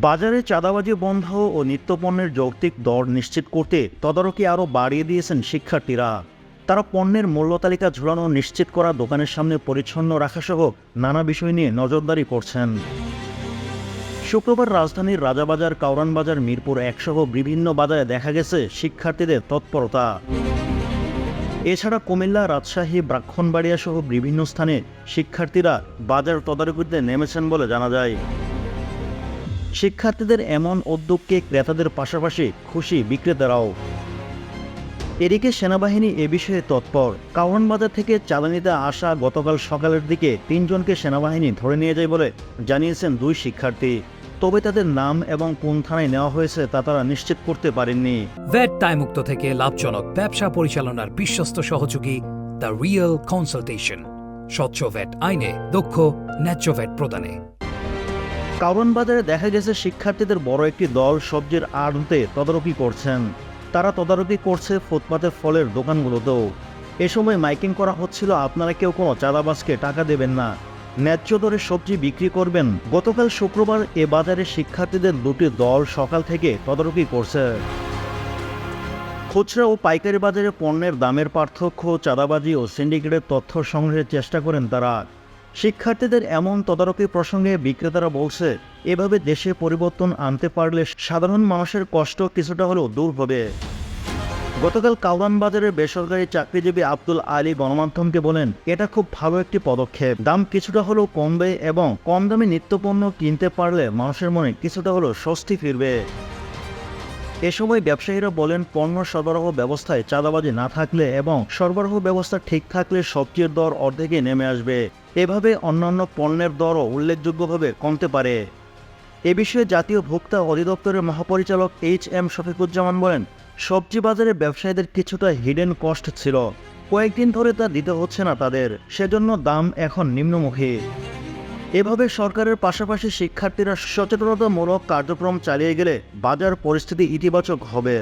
বাজারে চাঁদাবাজি বন্ধ ও নিত্যপণ্যের যৌক্তিক দর নিশ্চিত করতে তদারকি আরও বাড়িয়ে দিয়েছেন শিক্ষার্থীরা। তারা পণ্যের মূল্য তালিকা ঝুলানো নিশ্চিত করা, দোকানের সামনে পরিচ্ছন্ন রাখাসহ নানা বিষয় নিয়ে নজরদারি করছেন। শুক্রবার রাজধানীর রাজাবাজার, কাউরান বাজার, মিরপুর ১ সহ বিভিন্ন বাজারে দেখা গেছে শিক্ষার্থীদের তৎপরতা। এছাড়া কুমিল্লা, রাজশাহী, ব্রাহ্মণবাড়িয়া সহ বিভিন্ন স্থানে শিক্ষার্থীরা বাজার তদারকিতে নেমেছেন বলে জানা যায়। শিক্ষার্থীদের এমন উদ্যোগকে ক্রেতাদের পাশাপাশি খুশি বিক্রেতারাও। এদিকে সেনাবাহিনী এ বিষয়ে তৎপর। কাউরান বাজার থেকে চাঁদা নিতে আসা গতকাল সকালের দিকে ৩ জনকে সেনাবাহিনী ধরে নিয়ে যায় বলে জানিয়েছেন ২ শিক্ষার্থী। তবে তাদের নাম এবং কোন থানায় নেওয়া হয়েছে তা তারা নিশ্চিত করতে পারেননি। ভ্যাট দায়মুক্ত থেকে লাভজনক ব্যবসা পরিচালনার বিশ্বস্ত সহযোগী দ্য রিয়েল কনসালটেশন। স্বচ্ছ ভ্যাট আইনে দক্ষ ন্যায্য ভ্যাট প্রদানে। কাউরান বাজারে দেখা গেছে শিক্ষার্থীদের বড় একটি দল সবজির আড়তে তদারকি করছেন। তারা তদারকি করছে ফুটপাতের ফলের দোকানগুলোতেও। এ সময় মাইকিং করা হচ্ছিল, আপনারা কেউ কোনো চাঁদাবাজকে টাকা দেবেন না, ন্যায্য দরে সবজি বিক্রি করবেন। গতকাল শুক্রবার এ বাজারে শিক্ষার্থীদের ২টি দল সকাল থেকে তদারকি করছে। খুচরা ও পাইকারি বাজারে পণ্যের দামের পার্থক্য, চাঁদাবাজি ও সিন্ডিকেটের তথ্য সংগ্রহের চেষ্টা করেন তারা। শিক্ষার্থীদের এমন তদারকি প্রসঙ্গে বিক্রেতারা বলছে, এভাবে দেশে পরিবর্তন আনতে পারলে সাধারণ মানুষের কষ্ট কিছুটা হলেও দূর হবে। গতকাল কাউরান বাজারের বেসরকারি চাকরিজীবী আব্দুল আলী গণমাধ্যমকে বলেন, এটা খুব ভালো একটি পদক্ষেপ। দাম কিছুটা হলেও কমবে এবং কম দামে নিত্যপণ্য কিনতে পারলে মানুষের মনে কিছুটা হলেও স্বস্তি ফিরবে। এ সময় ব্যবসায়ীরা বলেন, পণ্য সরবরাহ ব্যবস্থায় চাঁদাবাজি না থাকলে এবং সরবরাহ ব্যবস্থা ঠিক থাকলে সবজির দর অর্ধেকে নেমে আসবে। এভাবে অন্যান্য পণ্যের দরও উল্লেখযোগ্যভাবে কমতে পারে। এ বিষয়ে জাতীয় ভোক্তা অধিদপ্তরের মহাপরিচালক HM শফিকুজ্জামান বলেন, সবজি বাজারে ব্যবসায়ীদের কিছুটা হিডেন কস্ট ছিল, কয়েকদিন ধরে তা দিতে হচ্ছে না তাদের, সেজন্য দাম এখন নিম্নমুখী। এভাবে সরকারের পাশাপাশি শিক্ষার্থীরা সচেতনতামূলক কার্যক্রম চালিয়ে গেলে বাজার পরিস্থিতি ইতিবাচক হবে।